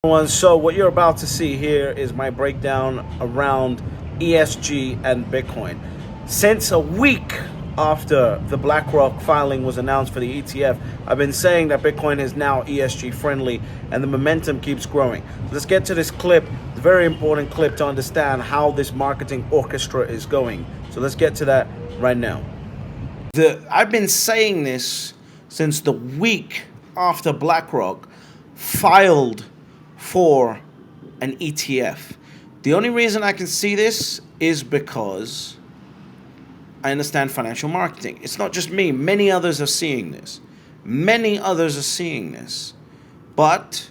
Everyone, so what you're about to see here is my breakdown around ESG and Bitcoin. Since a week after the BlackRock filing was announced for the ETF, I've been saying that Bitcoin is now ESG friendly and the momentum keeps growing. Let's get to this clip. It's a very important clip to understand how this marketing orchestra is going. So let's get to that right now. I've been saying this since the week after BlackRock filed for an ETF. The only reason I can see this is because I understand financial marketing. It's not just me. Many others are seeing this. But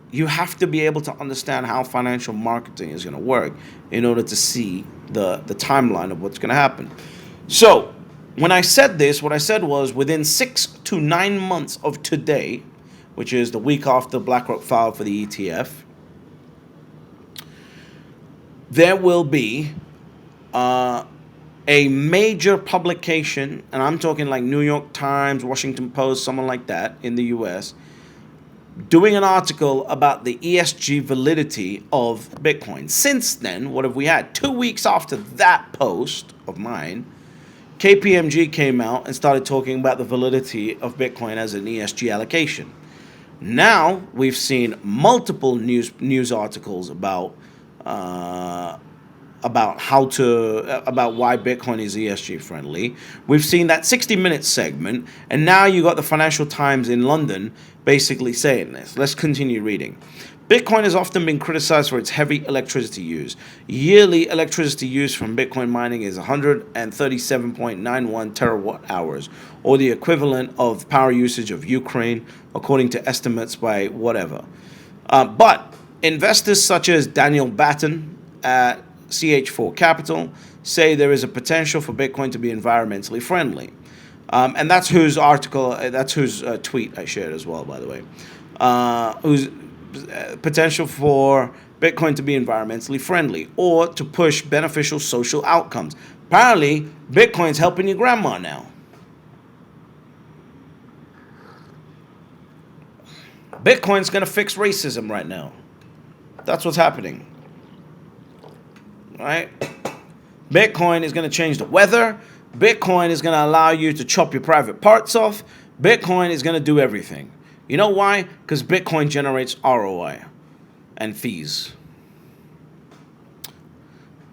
you have to be able to understand how financial marketing is going to work in order to see the timeline of what's going to happen. So, when I said this, what I said was within 6 to 9 months of today, which is the week after BlackRock filed for the ETF, there will be a major publication, and I'm talking like New York Times, Washington Post, someone like that in the US, doing an article about the ESG validity of Bitcoin. Since then, what have we had? 2 weeks after that post of mine, KPMG came out and started talking about the validity of Bitcoin as an ESG allocation. Now we've seen multiple news articles about why Bitcoin is ESG friendly. We've seen that 60-minute segment, and now you got the Financial Times in London basically saying this. Let's continue reading. Bitcoin has often been criticized for its heavy electricity use. Yearly electricity use from Bitcoin mining is 137.91 terawatt hours, or the equivalent of power usage of Ukraine, according to estimates by whatever. But investors such as Daniel Batten at CH4 Capital say there is a potential for Bitcoin to be environmentally friendly. And that's whose tweet I shared as well, by the way. Whose potential for Bitcoin to be environmentally friendly or to push beneficial social outcomes. Apparently, Bitcoin's helping your grandma now. Bitcoin's going to fix racism right now. That's what's happening. Right? Bitcoin is going to change the weather. Bitcoin is going to allow you to chop your private parts off. Bitcoin is going to do everything. You know why? Because Bitcoin generates ROI and fees.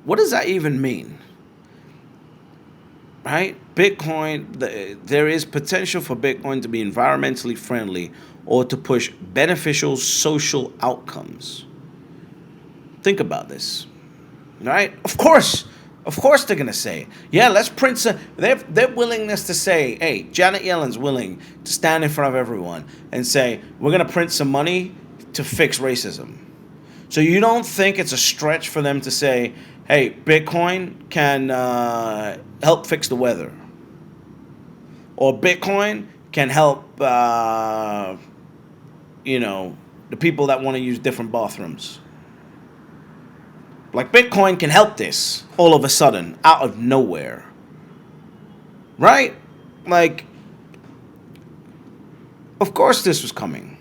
What does that even mean? Right? Bitcoin, there is potential for Bitcoin to be environmentally friendly or to push beneficial social outcomes. Think about this. Right? Of course they're going to say, yeah, let's print some. Their willingness to say, hey, Janet Yellen's willing to stand in front of everyone and say, we're going to print some money to fix racism. So you don't think it's a stretch for them to say, hey, Bitcoin can help fix the weather. Or Bitcoin can help, the people that want to use different bathrooms. Like, Bitcoin can help this all of a sudden, out of nowhere. Right? Like, of course this was coming.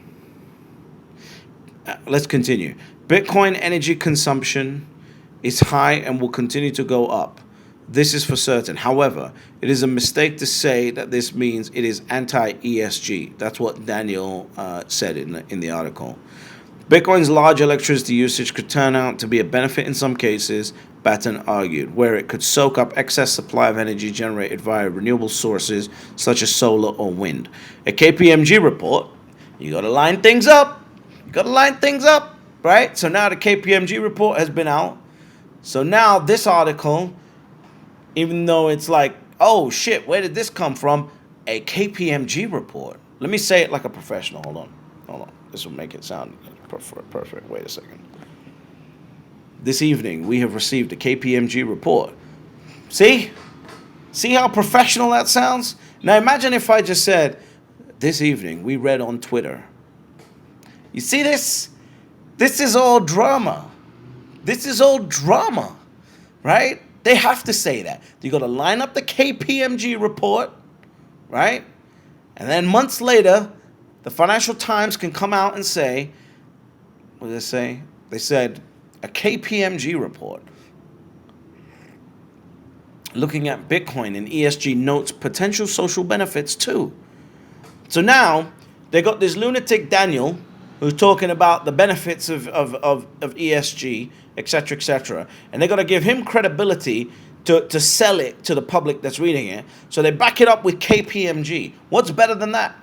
Let's continue. Bitcoin energy consumption is high and will continue to go up. This is for certain. However, it is a mistake to say that this means it is anti-ESG. That's what Daniel said in the article. Bitcoin's large electricity usage could turn out to be a benefit in some cases, Batten argued, where it could soak up excess supply of energy generated via renewable sources such as solar or wind. A KPMG report, you got to line things up. Right? So now the KPMG report has been out. So now this article, even though it's like, oh shit, where did this come from? A KPMG report. Let me say it like a professional. Hold on. This will make it sound perfect. Wait a second. This evening, we have received a KPMG report. See? See how professional that sounds? Now imagine if I just said, this evening, we read on Twitter. You see this? This is all drama. Right? They have to say that. You got to line up the KPMG report, right? And then months later, the Financial Times can come out and say, What did they say? They said a KPMG report looking at Bitcoin and ESG notes potential social benefits too. So now they got this lunatic Daniel who's talking about the benefits of ESG, etc., etc. And they got to give him credibility to sell it to the public that's reading it. So they back it up with KPMG. What's better than that?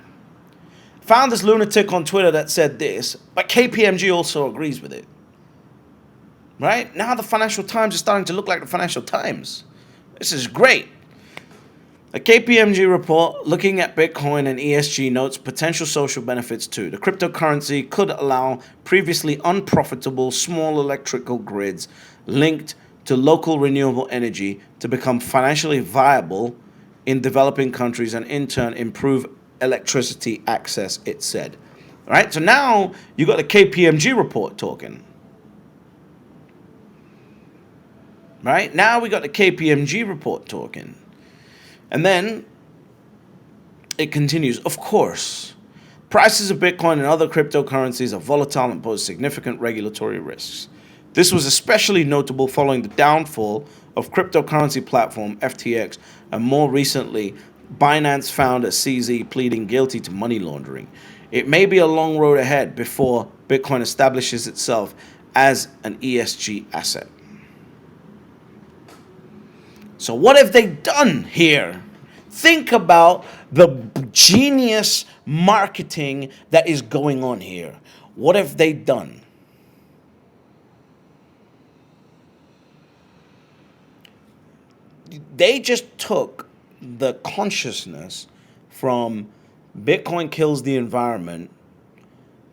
Found this lunatic on Twitter that said this, but KPMG also agrees with it. Right? Now the Financial Times is starting to look like the Financial Times. This is great. A KPMG report looking at Bitcoin and ESG notes potential social benefits too. The cryptocurrency could allow previously unprofitable small electrical grids linked to local renewable energy to become financially viable in developing countries and in turn improve electricity access, it said. All right, so now you got the KPMG report talking. Right, now we got the KPMG report talking. And then it continues, of course, prices of Bitcoin and other cryptocurrencies are volatile and pose significant regulatory risks. This was especially notable following the downfall of cryptocurrency platform FTX and more recently, Binance founder CZ pleading guilty to money laundering. It may be a long road ahead before Bitcoin establishes itself as an ESG asset. So what have they done here? Think about the genius marketing that is going on here. What have they done? They just took the consciousness from Bitcoin kills the environment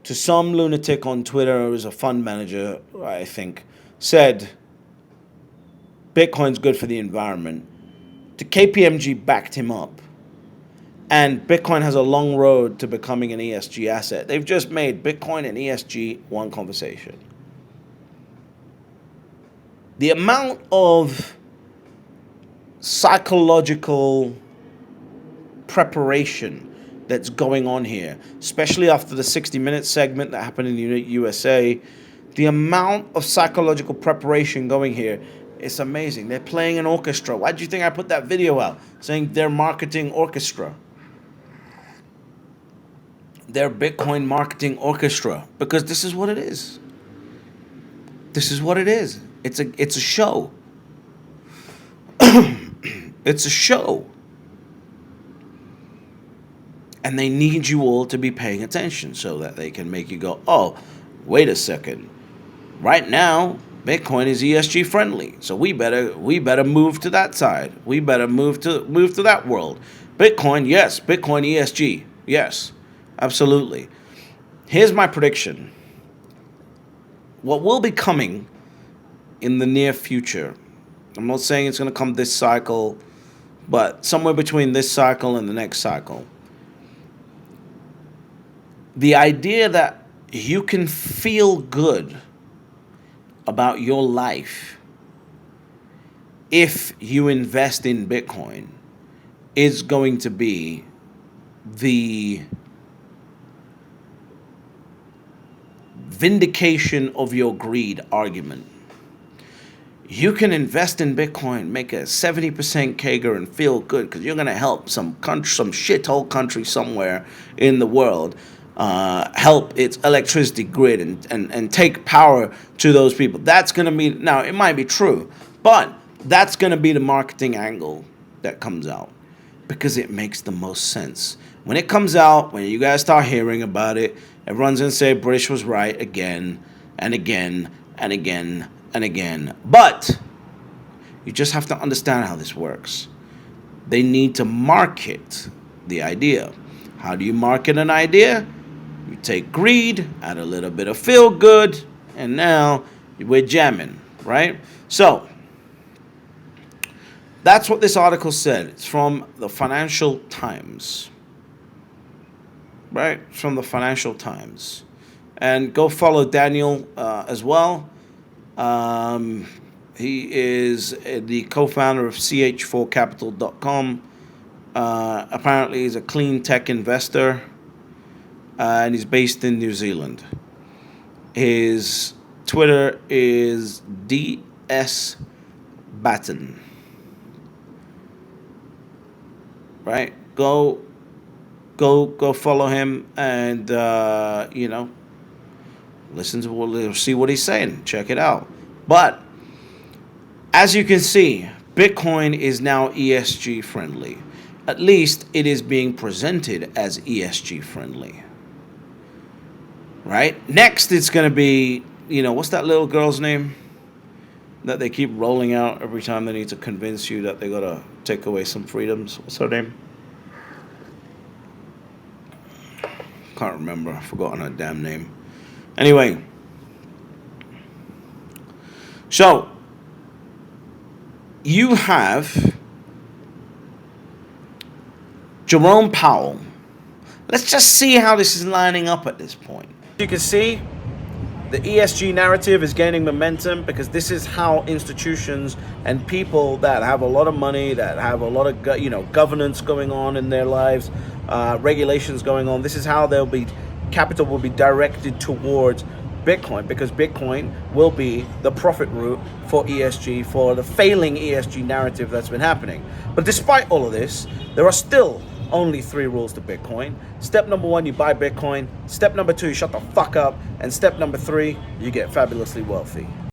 to some lunatic on Twitter who's a fund manager, I think, said Bitcoin's good for the environment. The KPMG backed him up. And Bitcoin has a long road to becoming an ESG asset. They've just made Bitcoin and ESG one conversation. The amount of psychological preparation that's going on here, especially after the 60-minute segment that happened in the USA, the amount of psychological preparation going here, it's amazing. They're playing an orchestra. Why do you think I put that video out saying they're marketing orchestra? They're Bitcoin marketing orchestra because this is what it is. This is what it is. It's a show. It's a show. And they need you all to be paying attention so that they can make you go, oh, wait a second. Right now, Bitcoin is ESG friendly, so we better move to that side. We better move to that world. Bitcoin, yes. Bitcoin ESG, yes, absolutely. Here's my prediction. What will be coming in the near future, I'm not saying it's going to come this cycle, but somewhere between this cycle and the next cycle, the idea that you can feel good about your life if you invest in Bitcoin is going to be the vindication of your greed argument. You can invest in Bitcoin, make a 70% CAGR and feel good because you're going to help some country, some shithole country somewhere in the world help its electricity grid and take power to those people. That's going to be, now it might be true, but that's going to be the marketing angle that comes out because it makes the most sense. When it comes out, when you guys start hearing about it, everyone's going to say British was right again and again and again and again. But you just have to understand how this works. They need to market the idea. How do you market an idea? You take greed, add a little bit of feel good, and now we're jamming, right? So that's what this article said. It's from the Financial Times, right? From the Financial Times. And go follow Daniel as well. He is the co-founder of ch4capital.com. Apparently he's a clean tech investor. And he's based in New Zealand. His Twitter is DS Batten. Right? Go follow him and listen to see what he's saying. Check it out. But as you can see, Bitcoin is now ESG friendly. At least it is being presented as ESG friendly. Right? Next, it's going to be, what's that little girl's name that they keep rolling out every time they need to convince you that they got to take away some freedoms? What's her name? Can't remember. I've forgotten her damn name. Anyway. So, you have Jerome Powell. Let's just see how this is lining up at this point. You can see the ESG narrative is gaining momentum because this is how institutions and people that have a lot of money, that have a lot of governance going on in their lives, regulations going on, this is how capital will be directed towards Bitcoin, because Bitcoin will be the profit route for ESG, for the failing ESG narrative that's been happening. But despite all of this, there are still only 3 rules to Bitcoin. Step number 1, you buy Bitcoin. Step number 2, you shut the fuck up. And step number 3, you get fabulously wealthy.